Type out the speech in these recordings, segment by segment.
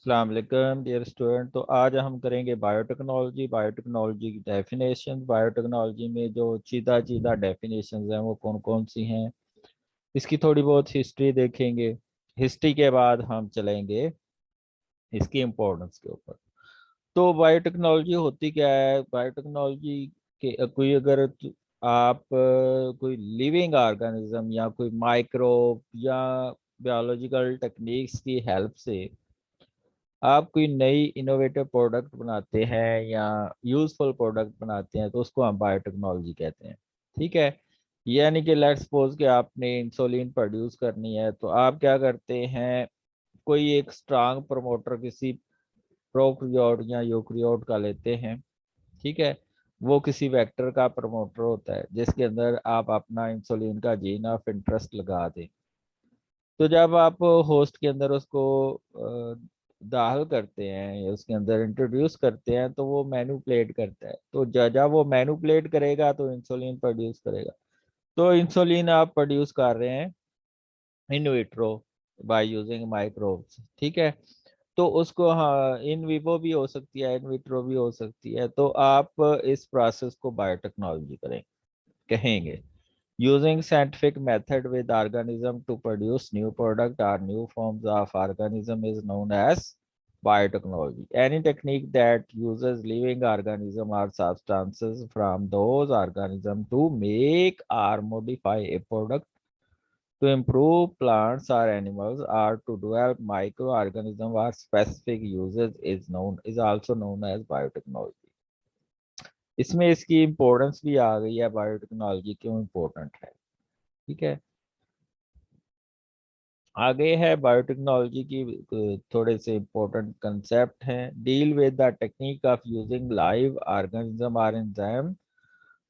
अस्सलाम वालेकुम dear student. तो आज हम करेंगे बायोटेक्नोलॉजी। बायोटेक्नोलॉजी की डेफिनेशन, बायोटेक्नोलॉजी में जो चीदा चीदा डेफिनेशंस हैं वो कौन कौन सी हैं, इसकी थोड़ी बहुत हिस्ट्री देखेंगे। हिस्ट्री के बाद हम चलेंगे इसकी इम्पोर्टेंस के ऊपर। तो बायोटेक्नोलॉजी होती क्या है? बायोटेक्नोलॉजी के कोई अगर आप कोई लिविंग ऑर्गेनिज्म या कोई माइक्रोब या बायोलॉजिकल टेक्निक्स की हेल्प से आप कोई नई इनोवेटिव प्रोडक्ट बनाते हैं या यूजफुल प्रोडक्ट बनाते हैं तो उसको हम बायोटेक्नोलॉजी कहते हैं। ठीक है। यानी कि लेट्स सपोज कि आपने इंसुलिन प्रोड्यूस करनी है तो आप क्या करते हैं, कोई एक स्ट्रांग प्रमोटर किसी प्रोकैरियोट या यूकेरियोट का लेते हैं। ठीक है। वो किसी वेक्टर का प्रमोटर होता है जिसके अंदर आप अपना इंसुलिन का जीन ऑफ इंटरेस्ट लगा दें। तो जब आप होस्ट के अंदर उसको दाखिल करते हैं या उसके अंदर इंट्रोड्यूस करते हैं तो वो मैनिपुलेट करता है। तो जब वो मैनिपुलेट करेगा तो इंसुलिन प्रोड्यूस करेगा। तो इंसुलिन आप प्रोड्यूस कर रहे हैं in vitro by using microbes. ठीक है। तो उसको, हाँ, इन विवो भी हो सकती है, इन विट्रो भी हो सकती है। तो आप इस प्रोसेस को बायोटेक्नोलॉजी कहेंगे। Using scientific method with organism to produce new product or new forms of organism is known as biotechnology. Any technique that uses living organism or substances from those organisms to make or modify a product to improve plants or animals or to develop microorganism or specific uses is also known as biotechnology. इसमें इसकी importance भी आ गई है, biotechnology क्यों important है। ठीक है। आगे है बायोटेक्नोलॉजी की थोड़े से इम्पोर्टेंट कंसेप्ट हैं। Deal with the technique of using live organism और enzyme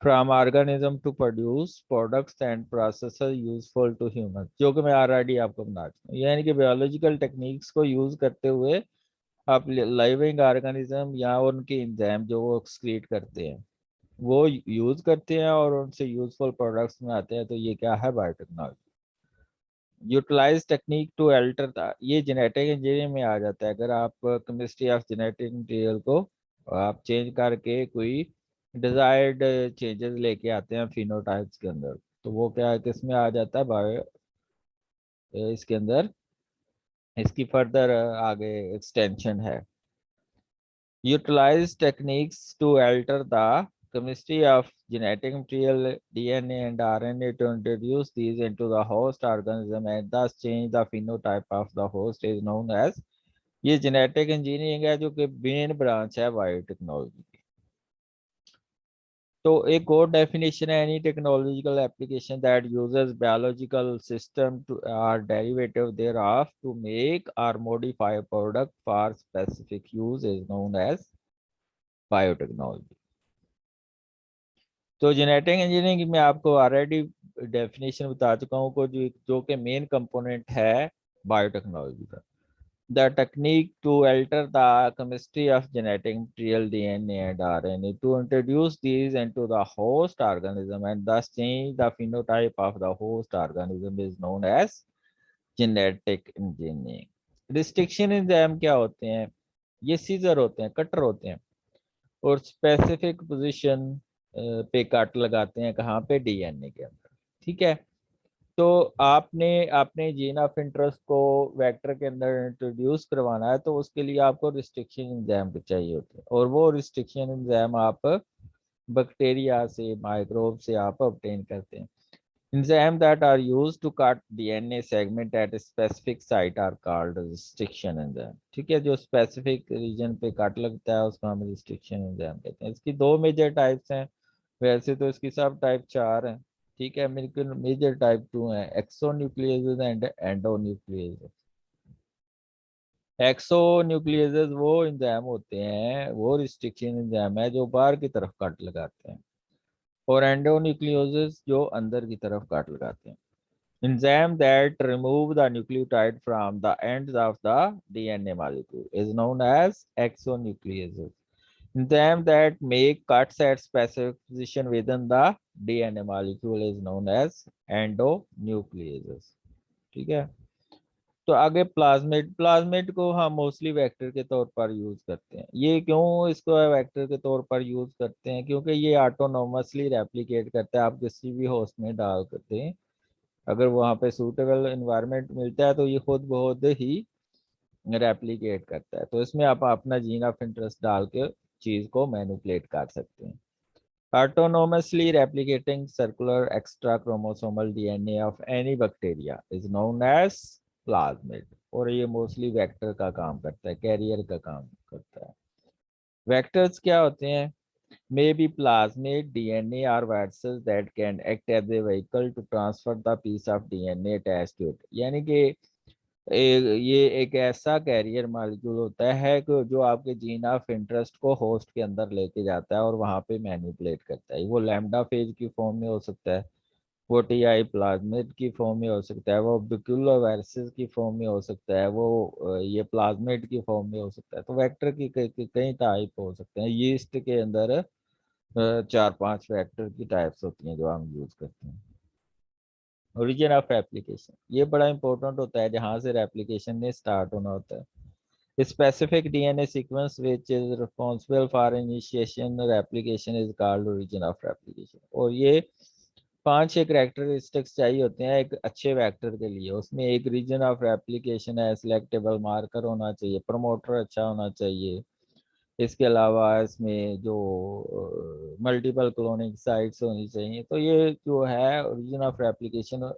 from organism to produce products and processes useful to human, जो कि मैं ऑलरेडी आपको बता चुका हूँ। यानी कि बायोलॉजिकल टेक्निक्स को यूज करते हुए आप लाइविंग ऑर्गेनिज्म या उनके एंजाइम जो वो एक्सक्रीट करते हैं वो यूज करते हैं और उनसे यूजफुल प्रोडक्ट्स में आते हैं। तो ये क्या है? Biotechnology. Utilise technique to alter था, ये जेनेटिक इंजीनियरिंग में आ जाता है। अगर आप केमिस्ट्री ऑफ जेनेटिक मटेरियल को आप चेंज करके कोई डिजायर्ड चेंजेस लेके आते हैं फिनोटाइप्स के अंदर, तो वो क्या किस में आ जाता है? बायो इसके अंदर इसकी फर्दर आगे एक्सटेंशन है। Utilize techniques to alter the chemistry of genetic material DNA and RNA to introduce these into the host organism and thus change the phenotype of the host is known as, ये genetic engineering है जो कि main branch है biotechnology की। तो एक और definition है, any technological application that uses biological system to or derivative thereof to make और modify product for specific use is known as biotechnology. तो जेनेटिक इंजीनियरिंग में आपको ऑलरेडी डेफिनेशन बता चुका हूँ को जो कि मेन कंपोनेंट है बायोटेक्नोलॉजी का। The technique to alter the chemistry of genetic material DNA and RNA to introduce these into the host organism and thus change the phenotype of the host organism is known as genetic engineering. Restriction enzyme क्या होते हैं? ये scissor होते हैं, cutter होते हैं और specific position पे कट लगाते हैं। कहाँ पे? डीएनए के अंदर। ठीक है। तो आपने अपने जीन ऑफ इंटरेस्ट को वेक्टर के अंदर इंट्रोड्यूस करवाना है तो उसके लिए आपको रिस्ट्रिक्शन एंजाइम चाहिए होते हैं और वो रिस्ट्रिक्शन एंजाइम आप बैक्टीरिया से, माइक्रोब से आप ऑब्टेन करते हैं। Enzyme that are used to cut DNA segment at specific site are called restriction enzyme. ठीक है। जो स्पेसिफिक रीजन पे कट लगता है उसको हम रिस्ट्रिक्शन एंजाइम कहते हैं। इसकी दो मेजर टाइप्स हैं, वैसे तो इसकी सब टाइप चार हैं। ठीक है। मेरे मेजर टाइप टू है, exonuclease and endonuclease. Exonuclease वो एंजाइम होते हैं, वो रिस्ट्रिक्शन एंजाइम है जो बाहर की तरफ कट लगाते हैं, और एंडो न्यूक्लियोसिस जो अंदर की तरफ कट लगाते हैं। Enzyme that remove the nucleotide from the ends of the DNA molecule is known as exonucleases. Enzyme that make cuts at specific position within the DNA molecule is known as endonucleases. ठीक है। तो आगे plasmid, plasmid को हम mostly vector के तौर पर use करते हैं। ये क्यों इसको वेक्टर के तौर पर यूज करते हैं? क्योंकि ये ऑटोनोमसली रेप्लिकेट करता है। आप किसी भी होस्ट में डाल करते हैं, अगर वहाँ पे सूटेबल इन्वायरमेंट मिलता है तो ये खुद बहुत ही रेप्लिकेट करता है। तो इसमें आप अपना जीन ऑफ इंटरेस्ट डाल के चीज को मैनिपुलेट कर सकते हैं। Autonomously replicating circular extra chromosomal DNA of any bacteria is known as plasmid। और ये मोस्टली वेक्टर का काम करता है, कैरियर का काम करता है। वेक्टर्स क्या होते हैं? May be plasmid DNA or viruses that can act as a vehicle to transfer the piece of DNA attached to it। यानी कि ये एक ऐसा कैरियर मॉलिक्यूल होता है कि जो आपके जीन ऑफ इंटरेस्ट को होस्ट के अंदर लेके जाता है और वहां पे मैनिपुलेट करता है। वो लैम्डा फेज की फॉर्म में हो सकता है, वो टीआई प्लाज्मिड की फॉर्म में हो सकता है, वो बिक्यूलोवायरसेस की फॉर्म में हो सकता है, वो ये प्लाज्मिड की फॉर्म में हो सकता है। तो वेक्टर की कई टाइप हो सकते हैं। यीस्ट के अंदर 4-5 वेक्टर की टाइप्स होती हैं जो हम यूज करते हैं। ओरिजिन ऑफ एप्लीकेशन, ये बड़ा इंपॉर्टेंट होता है, जहां से रेप्लिकेशन ने स्टार्ट होना होता है। Specific DNA sequence which is responsible for initiation replication is called origin of replication. और ये 5-6 कैरेक्टरिस्टिक्स चाहिए होते हैं एक अच्छे वेक्टर के लिए। उसमें एक रीजन ऑफ रेप्लिकेशन है, सिलेक्टेबल मार्कर होना चाहिए, प्रमोटर अच्छा होना चाहिए। इसके अलावा इसमें जो मल्टीपल क्लोनिंग साइट्स होनी चाहिए। तो ये जो है ओरिजिन ऑफ रेप्लिकेशन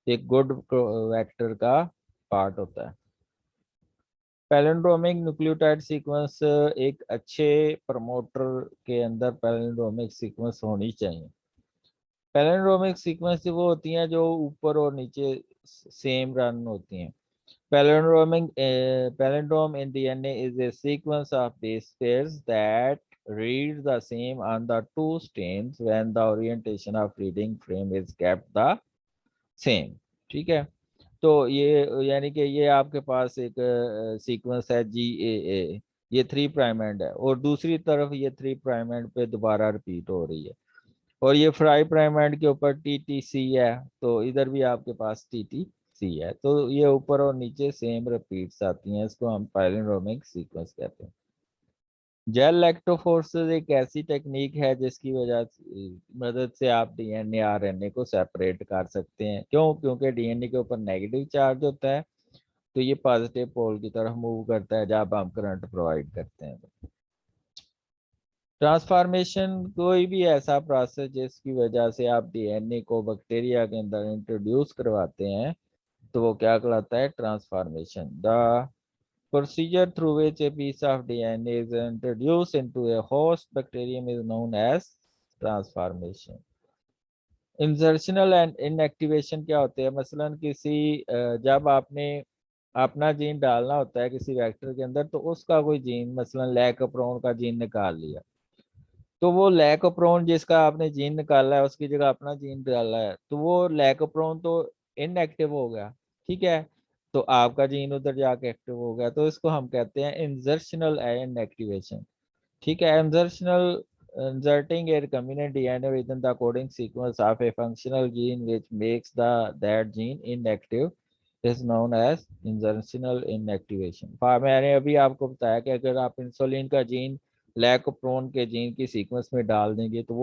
एक गुड वेक्टर का पार्ट होता है। पैलिंड्रोमिक न्यूक्लियोटाइड सीक्वेंस, एक अच्छे प्रमोटर के अंदर पैलिंड्रोमिक सीक्वेंस होनी चाहिए। पैलिंड्रोमिक सीक्वेंस वो होती हैं जो ऊपर और नीचे सेम रन होती हैं। Palindrome in DNA is a sequence of base pairs that read the same on the two streams when the orientation of reading frame is kept the same। ठीक है, तो ये यानी कि ये आपके पास एक सीक्वेंस है GAA, ये 3 प्राइम एंड है, और दूसरी तरफ ये 3 प्राइम एंड पे दोबारा रिपीट हो रही है, और ये 5 प्राइम एंड के ऊपर TTC है, तो इधर भी आपके पास TTC है। तो ये ऊपर और नीचे सेम रिपीट्स आती हैं, इसको हम पैलिंड्रोमिक सीक्वेंस कहते हैं। जेल लैक्टोफोरेसिस एक ऐसी टेक्निक है जिसकी वजह मदद से आप डीएनए आरएनए को सेपरेट कर सकते हैं। क्यों? क्योंकि डीएनए के ऊपर नेगेटिव चार्ज होता है, तो ये पॉजिटिव पोल की तरफ मूव करता है जब हम करंट प्रोवाइड करते हैं। ट्रांसफॉर्मेशन कोई भी ऐसा प्रोसेस जिसकी वजह से आप डीएनए को बैक्टीरिया के अंदर इंट्रोड्यूस करवाते हैं, तो वो क्या कहलाता है? Transformation. The procedure through which a piece of DNA is introduced into a host bacterium is known as transformation। Insertional and inactivation क्या होते हैं? मसलन जब आपने अपना जीन डालना होता है किसी वेक्टर के अंदर, तो उसका कोई जीन मसलन लैकोप्रोन का जीन निकाल लिया, तो वो लैकोप्रोन जिसका आपने जीन निकाला है उसकी जगह अपना जीन डाला है, तो वो लैकोप्रोन तो इनएक्टिव हो गया। ठीक है, तो आपका जीन उधर जाके एक्टिव हो गया, तो इसको हम कहते हैं इंसर्शनल इनएक्टिवेशन। ठीक है, insertional inserting a recombinant DNA within the coding sequence of a functional gene which makes that gene inactive is known as insertional inactivation। मैंने अभी आपको बताया कि अगर आप इंसुलिन का जीन लैकोप्रोन के जीन की सीक्वेंस में डाल देंगे, तो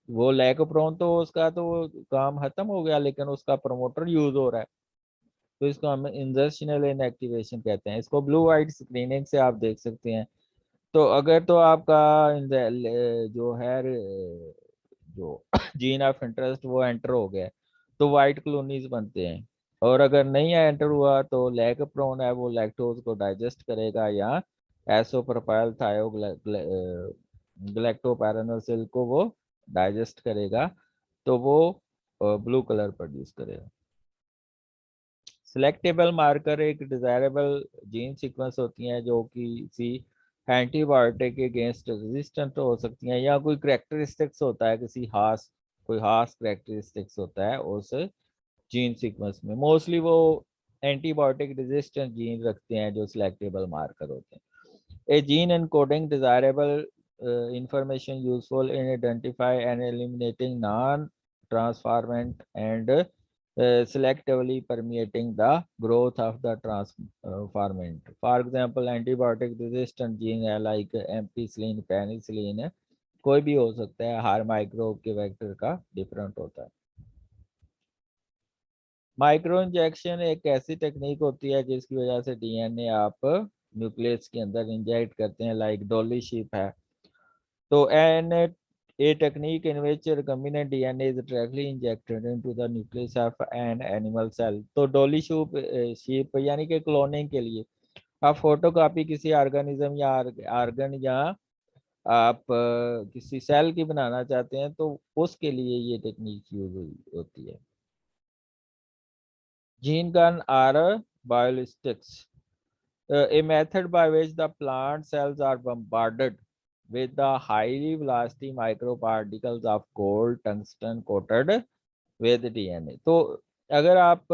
वो लैकोप्रोन तो उसका तो काम खत्म हो गया, लेकिन उसका प्रमोटर यूज हो रहा है, तो इसको हम इंसर्शनल इनएक्टिवेशन कहते हैं। इसको ब्लू वाइट स्क्रीनिंग से आप देख सकते हैं। तो अगर तो आपका जो है जो जीन ऑफ इंटरेस्ट वो एंटर हो गया, तो वाइट कॉलोनीज बनते हैं। और अगर नहीं एंटर हुआ तो लैक प्रोन है, वो लैक्टोज को डाइजेस्ट करेगा, या एसोप्रोपाइल थायो ग्लैक्टोपैरानोसिल को वो डाइजेस्ट करेगा, तो वो ब्लू कलर प्रोड्यूस करेगा। सिलेक्टेबल मार्कर एक डिजायरेबल जीन सीक्वेंस होती हैं जो कि किसी एंटीबायोटिक के अगेंस्ट रेजिस्टेंट हो सकती हैं, या कोई करेक्टरिस्टिक्स होता है कोई खास करेक्टरिस्टिक्स होता है उस जीन सीक्वेंस में। मोस्टली वो एंटीबायोटिक रेजिस्टेंट जीन रखते हैं जो सिलेक्टेबल मार्कर होते हैं। A gene encoding desirable information useful in identify and eliminating non transformant and selectively permeating the growth of the transformant. For example, antibiotic resistant gene है like ampicillin, penicillin है, कोई भी हो सकता है, हर माइक्रोब के वेक्टर का डिफरेंट होता है। माइक्रो इंजेक्शन एक ऐसी टेक्निक होती है जिसकी वजह से डीएनए आप न्यूक्लियस के अंदर इंजेक्ट करते हैं, लाइक डॉली शिप है। तो N a technique in which recombinant DNA is directly injected into the nucleus of an animal cell। तो डोली शीप यानी कि क्लोनिंग के लिए आप फोटोकॉपी किसी ऑर्गेनिज्म या आर्गन या आप किसी सेल की बनाना चाहते हैं तो उसके लिए ये टेक्निक यूज होती है। Gene gun or biolistics, a method by which the plant cells are bombarded with the highly velocity microparticles of gold tungsten coated with DNA। तो अगर आप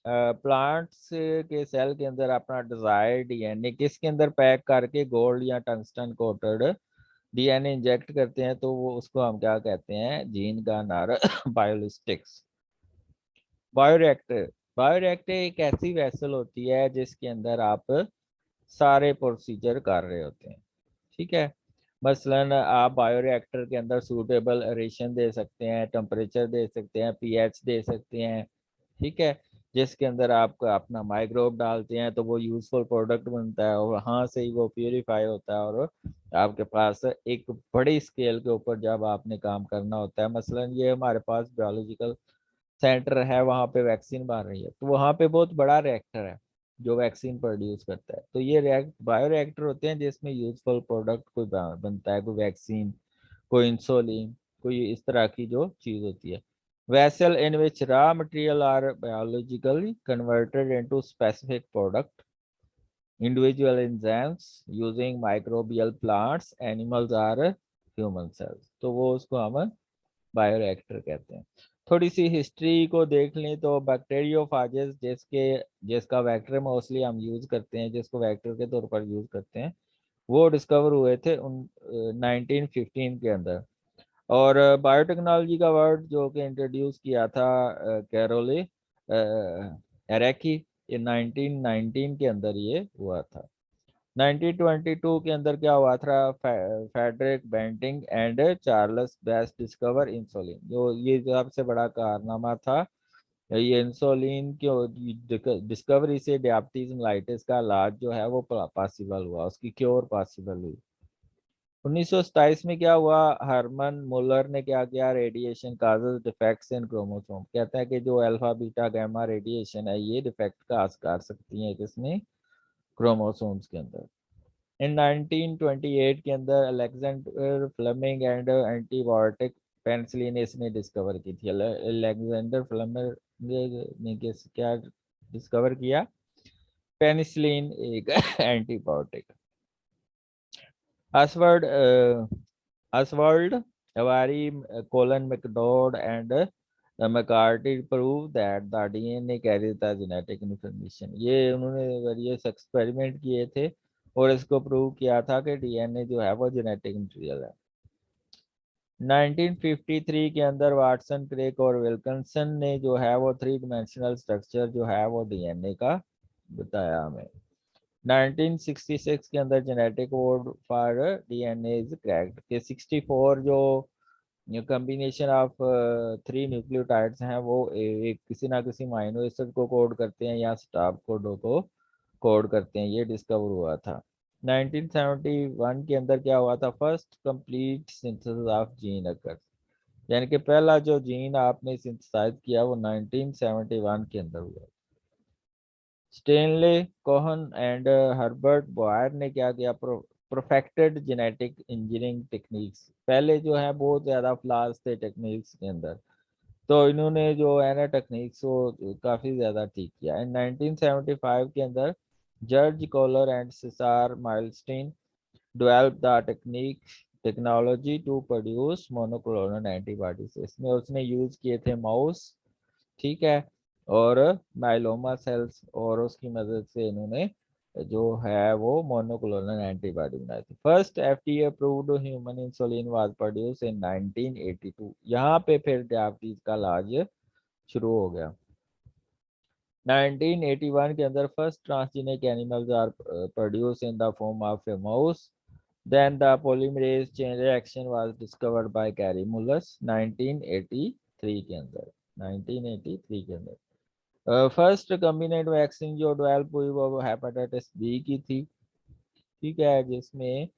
प्लांट्स के सेल के अंदर अपना डिजायर्ड डीएनए किसके अंदर पैक करके गोल्ड या टंगस्टन कोटेड डीएनए इंजेक्ट करते हैं तो वो उसको हम क्या कहते हैं, जीन का नार बायोलिस्टिक्स। बायोरिएक्टर, बायोरिएक्टर एक ऐसी वेसल होती है जिसके अंदर आप सारे प्रोसीजर कर रहे होते हैं, ठीक है। मसलन आप बायोरिएक्टर के अंदर सूटेबल एरेशन दे सकते हैं, टेम्परेचर दे सकते हैं, पीएच दे सकते हैं, ठीक है, जिसके अंदर आप अपना माइक्रोब डालते हैं तो वो यूजफुल प्रोडक्ट बनता है और वहाँ से ही वो प्योरीफाई होता है और आपके पास एक बड़ी स्केल के ऊपर जब आपने काम करना होता है, मसलन ये हमारे पास बायोलॉजिकल सेंटर है, वहाँ पे वैक्सीन बन रही है तो वहाँ पे बहुत बड़ा रिएक्टर है जो वैक्सीन प्रोड्यूस करता है। तो ये बायो रिएक्टर होते हैं जिसमें यूजफुल प्रोडक्ट कोई बनता है, कोई वैक्सीन, कोई इंसुलिन, कोई इस तरह की जो चीज होती है। vessel in which raw material are biologically converted into specific product, individual enzymes using microbial plants, animals are human cells। तो वो उसको हम बायोरिएक्टर कहते हैं। थोड़ी सी हिस्ट्री को देख लें तो बैक्टीरियोफाजेस जिसका वेक्टर मोस्टली हम यूज करते हैं, जिसको वेक्टर के तौर पर यूज करते हैं, वो डिस्कवर हुए थे 1915 के अंदर। और बायोटेक्नोलॉजी का वर्ड जो कि इंट्रोड्यूस किया था कैरोले एरेकी, ये 1919 के अंदर ये हुआ था। 1922 के अंदर क्या हुआ था, Frederick Banting and Charles Best discover insulin. जो ये सबसे बड़ा कारनामा था, ये इंसुलिन की डिस्कवरी से डायबिटीज मेलाइटिस का इलाज जो है वो पॉसिबल हुआ, उसकी क्योर पॉसिबल हुई। 1927 में क्या हुआ, हरमन मुलर ने क्या किया, radiation causes defects in chromosome, कहता है कि जो अल्फा बीटा गामा रेडिएशन है ये डिफेक्ट का कर सकती है किसमें, क्रोमोसोम्स के अंदर। इन 1928 के अंदर Alexander Fleming and antibiotic penicillin इसने डिस्कवर की थी। अलेक्जेंडर फ्लेमिंग ने क्या डिस्कवर किया, पेनिसिलिन एक antibiotic. Oswald Avery, Colin McDowd, and McCarthy prove that the DNA carries the genetic information। ये उन्होंने वेरियस एक्सपेरिमेंट किए थे और इसको प्रूव किया था कि डीएनए जो है वो जेनेटिक मटेरियल है। 1953 के अंदर वाटसन, क्रेक और विल्किंसन ने जो है वो 3 डायमेंशनल स्ट्रक्चर जो है वो डीएनए का बताया हमें। 1966 के अंदर genetic code for DNA is cracked के 64 जो कॉम्बिनेशन ऑफ 3 न्यूक्लियोटाइड्स हैं वो एक किसी ना किसी अमीनो एसिड को कोड करते हैं या स्टॉप कोडों को कोड करते हैं, ये डिस्कवर हुआ था। 1971 के अंदर क्या हुआ था, first complete synthesis of gene occur, यानी कि पहला जो जीन आपने सिंथेसाइज किया वो 1971 के अंदर हुआ। Stanley Cohen and Herbert Boyer ने क्या किया, परफेक्टेड जेनेटिक इंजीनियरिंग टेक्निक्स। पहले जो है बहुत ज़्यादा फ्लॉज थे टेक्निक्स के अंदर, तो इन्होंने जो है ना टेक्निक्स वो काफ़ी ज़्यादा ठीक किया। इन 1975 के अंदर George Kohler and Cesar Milstein develop the technology to produce monoclonal antibodies. इसमें उसने यूज़ किए थे माउस, ठीक है, और माइलोमा सेल्स, और उसकी मदद से इन्होंने जो है वो मोनोक्लोनल एंटीबॉडी बनाई थी। First FDA approved human insulin was produce in 1982। यहाँ पे फिर डायबिटीज का इलाज शुरू हो गया। 1981 के अंदर first transgenic animals are produce in the form of a mouse. Then the polymerase chain reaction was discovered by Kary Mullis 1983 के अंदर। 1983 के अंदर फर्स्ट कम्बिनेट वैक्सीन जो डेवलप हुई वो हेपेटाइटिस बी की थी, ठीक है, जिसमें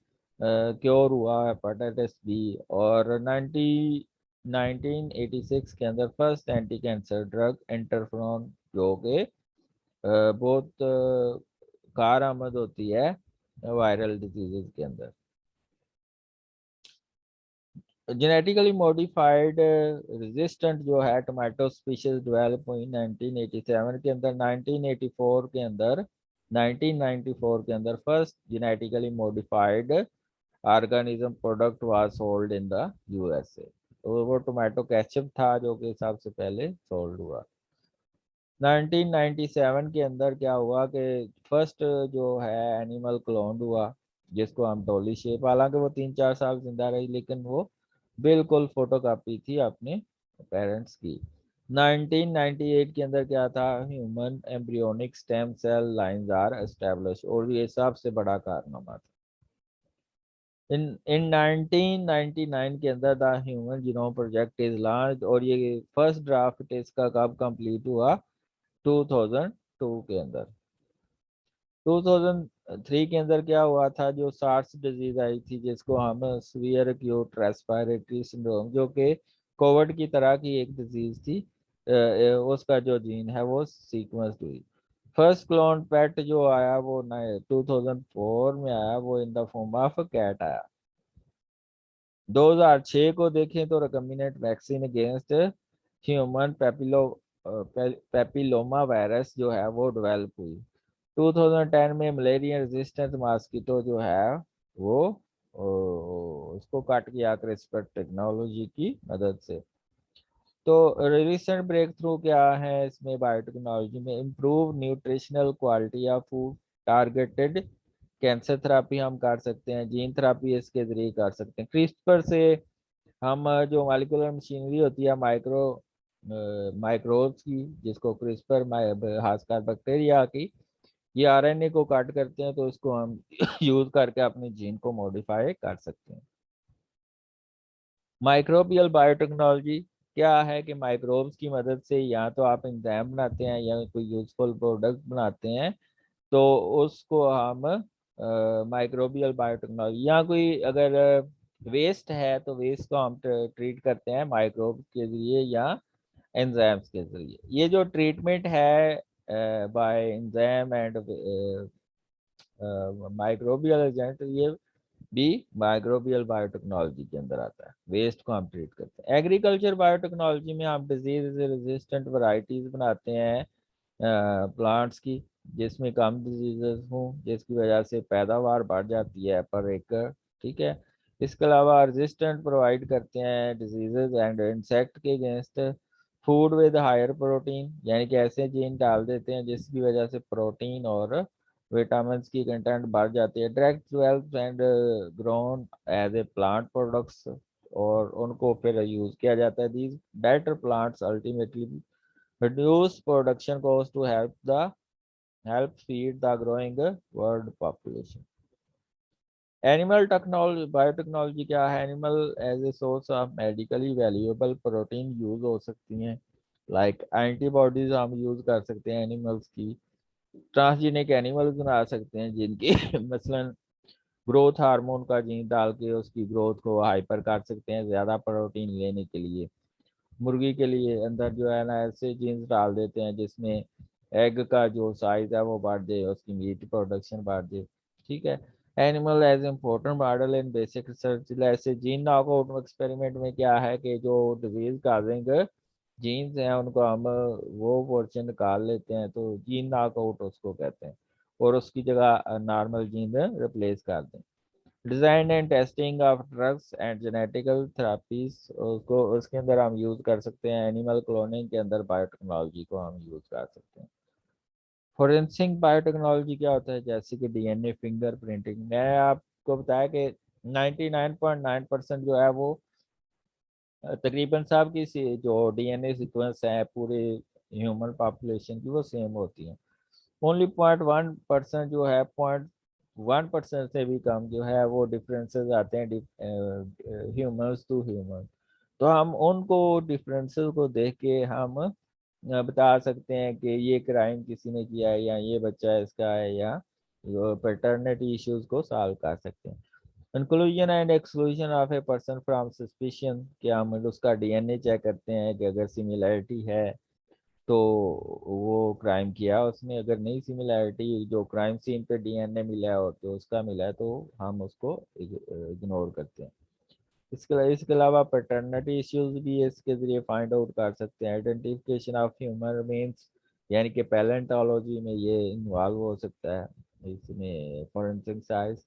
क्योर हुआ हेपेटाइटिस बी। और 1986 के अंदर first anti cancer drug interferon जो कि बहुत कारआमद होती है वायरल डिजीजेस के अंदर। जेनेटिकली मॉडिफाइड रेजिस्टेंट जो है टोमेटो स्पीशीज डेवलप हुई 1987 के अंदर। 1994 के अंदर first genetically modified organism product was sold in the USA. तो वो टोमेटो केचप था जो कि सबसे पहले सोल्ड हुआ। 1997 के अंदर क्या हुआ कि फर्स्ट जो है एनिमल क्लोन हुआ जिसको हम डॉली शेप, हालांकि वो 3-4 साल जिंदा रही लेकिन वो बिल्कुल फोटोकॉपी थी अपने पेरेंट्स की। 1998 के अंदर क्या था, human embryonic stem cell lines are establish, और ये सबसे बड़ा कारनामा था। इन 1999 के अंदर the human genome project is launch, और ये फर्स्ट ड्राफ्ट इसका कब कंप्लीट हुआ, 2002 के अंदर। 2003 के अंदर क्या हुआ था, जो सार्स डिजीज आई थी जिसको हम सीवियर एक्यूट रेस्पिरेटरी सिंड्रोम, जो कि कोविड की तरह की एक डिजीज थी, उसका जो जीन है वो सीक्वेंस हुई। फर्स्ट क्लोन पेट जो आया वो 2004 में आया, वो in the form of cat आया। 2006 को देखें तो recombinant vaccine against human papilloma virus जो है वो डेवलप हुई। 2010 में मलेरिया रेजिस्टेंट मॉस्किटो जो है वो उसको काट किया क्रिस्पर टेक्नोलॉजी की मदद से। तो रिसेंट ब्रेक थ्रू क्या है इसमें बायोटेक्नोलॉजी में, improve nutritional quality of food, targeted cancer therapy हम कर सकते हैं, जीन थेरापी इसके जरिए कर सकते हैं। क्रिस्पर से हम जो मालिकुलर मशीनरी होती है माइक्रोब्स की, जिसको क्रिस्पर खासकर बैक्टीरिया की, ये आरएनए को काट करते हैं तो इसको हम यूज करके अपने जीन को मॉडिफाई कर सकते हैं। माइक्रोबियल बायोटेक्नोलॉजी क्या है कि माइक्रोब्स की मदद से या तो आप एंजाइम बनाते हैं या कोई यूजफुल प्रोडक्ट बनाते हैं, तो उसको हम माइक्रोबियल बायोटेक्नोलॉजी, या कोई अगर वेस्ट है तो वेस्ट को हम ट्रीट करते हैं माइक्रोब के जरिए या एंजाइम्स के जरिए। ये जो ट्रीटमेंट है bye enzyme and microbial agent, ये भी माइक्रोबियल बायोटेक्नोलॉजी के अंदर आता है। वेस्ट को हम ट्रीट करते हैं। एग्रीकल्चर बायोटेक्नोलॉजी में हम डिजीज रेजिस्टेंट वैरायटीज बनाते हैं प्लांट्स की, जिसमें कम डिजीजेस हों, जिसकी वजह से पैदावार बढ़ जाती है पर एकड़, ठीक है। इसके अलावा रेजिस्टेंट प्रोवाइड करते हैं डिजीजेज एंड इंसेक्ट के against food with higher protein, यानी कि ऐसे जीन डाल देते हैं जिसकी वजह से प्रोटीन और विटामिन की कंटेंट बढ़ जाती है। Direct developed and grown as a plant products, और उनको फिर यूज किया जाता है। These better plants ultimately reduce production cost to help feed the growing world population. Animal technology biotechnology क्या है, animal as a source of medically valuable protein use हो सकती हैं, लाइक एंटीबॉडीज हम यूज कर सकते हैं एनिमल्स की। ट्रांसजेनिक एनिमल्स बना सकते हैं जिनकी मसलन ग्रोथ हार्मोन का जीन डाल के उसकी ग्रोथ को हाइपर कर सकते हैं ज्यादा प्रोटीन लेने के लिए। मुर्गी के लिए अंदर जो है ना ऐसे जीन्स डाल देते हैं जिसमें एग का जो साइज है वो बढ़ जाए, उसकी मीट प्रोडक्शन बढ़ जाए, ठीक है। एनिमल एज इम्पोर्टेंट मॉडल इन बेसिक रिसर्च, ऐसे जीन नॉकआउट एक्सपेरिमेंट में क्या है कि जो डिजीज काजिंग जीन्स हैं उनको हम वो पोर्शन निकाल लेते हैं, तो जीन नॉकआउट उसको कहते हैं, और उसकी जगह नॉर्मल जीन रिप्लेस कर दें। Design and testing of drugs and genetical therapies, उसको उसके अंदर हम यूज कर सकते हैं। एनिमल क्लोनिंग के अंदर बायोटेक्नोलॉजी को हम यूज कर सकते हैं। फोरेंसिक बायोटेक्नोलॉजी क्या होता है, जैसे कि डीएनए फिंगरप्रिंटिंग, मैं आपको बताया कि 99.9% जो है वो तकरीबन साहब की जो डीएनए सीक्वेंस है पूरे ह्यूमन पॉपुलेशन की वो सेम होती है। ओनली 0.1% जो है 0.1% से भी कम जो है वो डिफरेंसेस आते हैं ह्यूमंस टू ह्यूमन। तो हम उनको डिफरेंसेस को देख के हम बता सकते हैं कि ये क्राइम किसी ने किया है या ये बच्चा इसका है, या पैटर्निटी इश्यूज को सॉल्व कर सकते हैं। Inclusion and exclusion of a person from suspicion, कि हम उसका डीएनए चेक करते हैं कि अगर सिमिलैरिटी है तो वो क्राइम किया उसने, अगर नहीं सिमिलैरिटी जो क्राइम सीन पे डीएनए मिला है और तो उसका मिला है तो हम उसको इग्नोर करते हैं। इसके अलावा पैटर्निटी इश्यूज भी इसके जरिए फाइंड आउट कर सकते हैं। आइडेंटिफिकेशन ऑफ ह्यूमन रिमेन्स, यानी कि पैलेंटोलॉजी में ये इन्वॉल्व हो सकता है, इसमें फॉरेंसिक साइंस।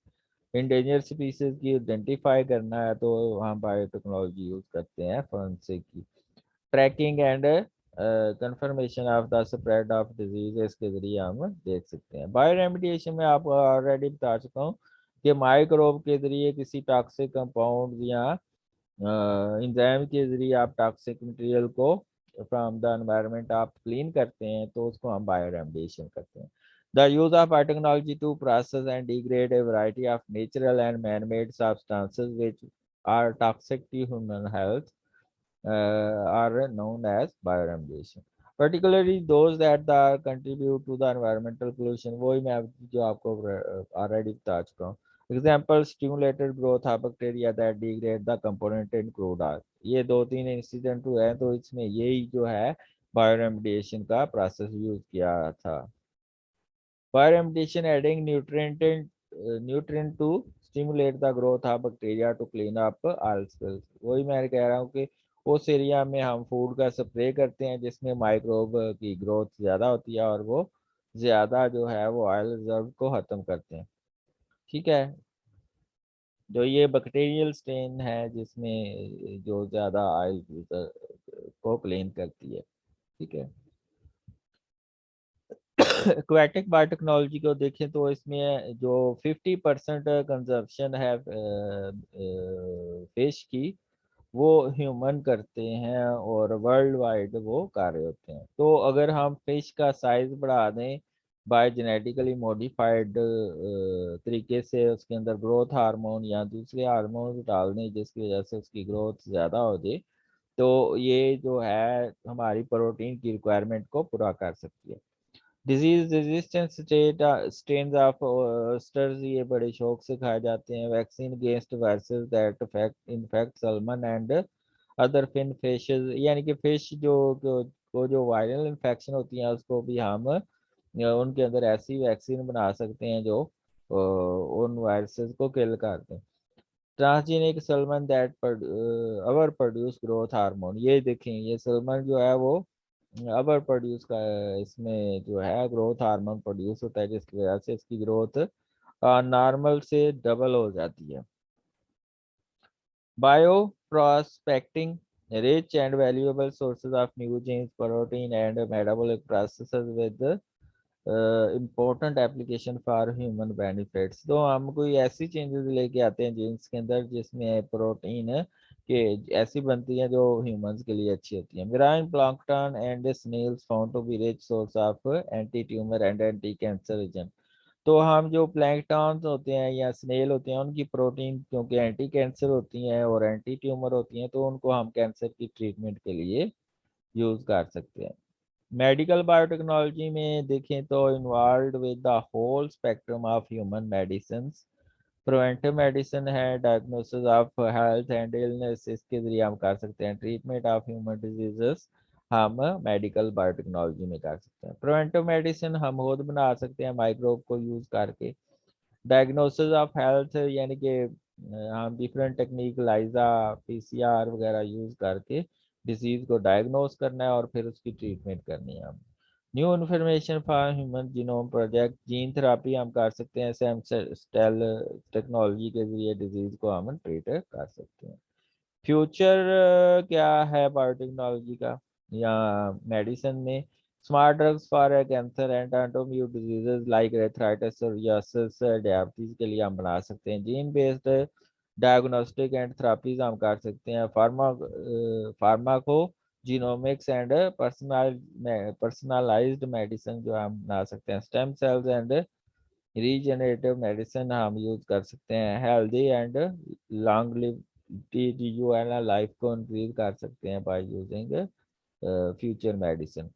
इंडेंजर स्पीसीज की आइडेंटिफाई करना है तो हम बायोटेक्नोलॉजी यूज करते हैं फॉरेंसिक की। Tracking and confirmation of the spread of disease, इसके जरिए हम देख सकते हैं। बायो रेमिडिएशन में आपको ऑलरेडी बता चुका हूँ कि माइक्रोब के जरिए किसी टॉक्सिक कंपाउंड या इंजाइम के जरिए आप टॉक्सिक मटेरियल को फ्रॉम द एनवायरनमेंट आप क्लीन करते हैं, तो उसको हम बायो रेमिडिएशन करते हैं। The use of biotechnology to process and degrade a variety of natural and man made substances which are toxic to human health are known as bioremediation, particularly those that contribute to the environmental pollution। वही मैं जो आपको already बता चुका हूँ। Example, stimulated growth of bacteria that degrade the component in crude oil। ये दो तीन इंसिडेंट हुए हैं, तो इसमें यही जो है बायोरेमिडिएशन का प्रोसेस यूज किया था। Bioremediation adding nutrient to stimulate the growth of bacteria to clean up oil spills। वही मैं कह रहा हूँ कि उस एरिया में हम फूड का स्प्रे करते हैं जिसमें माइक्रोब की ग्रोथ ज़्यादा होती है और वो ज़्यादा जो है वो ऑयल रिजर्व को ख़त्म करते हैं। ठीक है, जो ये बैक्टीरियल स्टेन है जिसमें जो ज़्यादा ऑयल को क्लीन करती है। ठीक है, एक्वेटिक बायोटेक्नोलॉजी को देखें तो इसमें जो 50% कंजप्शन है फिश की, वो ह्यूमन करते हैं और वर्ल्ड वाइड वो कार्य होते हैं। तो अगर हम फिश का साइज बढ़ा दें बाय जेनेटिकली मॉडिफाइड तरीके से, उसके अंदर ग्रोथ हार्मोन या दूसरे हार्मोन डाल दें जिसकी वजह से उसकी ग्रोथ ज़्यादा हो जाए, तो ये जो है हमारी प्रोटीन की रिक्वायरमेंट को पूरा कर सकती है। Disease resistance strain of oysters, ये बड़े शौक से खाए जाते हैं। Vaccine against viruses that affect infect salmon and other fin fishes, यानी कि फिश जो वायरल इन्फेक्शन होती हैं उसको भी हम उनके अंदर ऐसी वैक्सीन बना सकते हैं जो उन वायरसेस को किल कर दें। Transgenic Salomon that our produce growth hormone, ये देखें ये सलमन जो है वो अवर प्रोड्यूस का, इसमें जो है ग्रोथ हार्मोन प्रोड्यूस होता है जिसकी वजह से इसकी ग्रोथ नॉर्मल से डबल हो जाती है। Bio prospecting rich and valuable sources of new genes, protein and metabolic processes with important application for human benefits. तो हम कोई ऐसी चेंजेस लेके आते हैं जीन्स के अंदर जिसमें प्रोटीन के ऐसी बनती हैं जो ह्यूमंस के लिए अच्छी होती है। Marine plankton and snails found to be rich source of anti tumour and anti cancer agent. तो हम जो प्लैंकटन होते हैं या स्नेल होते हैं उनकी प्रोटीन क्योंकि एंटी कैंसर होती हैं और एंटी ट्यूमर होती हैं, तो उनको हम कैंसर की ट्रीटमेंट के लिए यूज कर सकते हैं। मेडिकल बायोटेक्नोलॉजी में देखें तो involve with the whole spectrum of human medicine. Preventive medicine है, diagnosis of health and illness, इसके जरिए हम कर सकते हैं। ट्रीटमेंट ऑफ ह्यूमन डिजीजेस हम मेडिकल बायोटेक्नोलॉजी में कर सकते हैं। प्रिवेंटिव मेडिसिन हम खुद बना सकते हैं माइक्रोब को यूज करके। डायग्नोसिस ऑफ हेल्थ यानी कि हम डिफरेंट टेक्निक लाइजा पीसीआर वगैरह यूज करके डिजीज को डायग्नोस करना है और फिर उसकी ट्रीटमेंट करनी है। हम new information for human genome project, gene therapy हम कर सकते हैं, सेम सेल टेक्नोलॉजी के जरिए डिजीज को हम ट्रीट कर सकते हैं। फ्यूचर क्या है बायोटेक्नोलॉजी का या मेडिसिन में? Smart drugs for cancer and autoimmune diseases like arthritis, psoriasis, diabetes के लिए हम बना सकते हैं। Gene based diagnostic and therapies हम कर सकते हैं, pharmaco genomics and personalised medicine जो हम बना सकते हैं, stem cells and regenerative medicine हम यूज कर सकते हैं, हेल्दी एंड लॉन्गलिविटी जो है ना लाइफ को इंक्रीज कर सकते हैं बाय यूजिंग फ्यूचर मेडिसिन।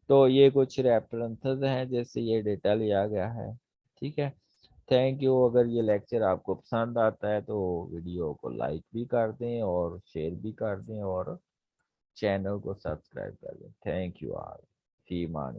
तो ये कुछ रेफरेंसेस हैं जैसे ये डेटा लिया गया है। ठीक है, थैंक यू। अगर ये लेक्चर आपको पसंद आता है तो वीडियो को लाइक भी कर दें और शेयर भी कर दें और चैनल को सब्सक्राइब कर दें। थैंक यू ऑल, फी मान।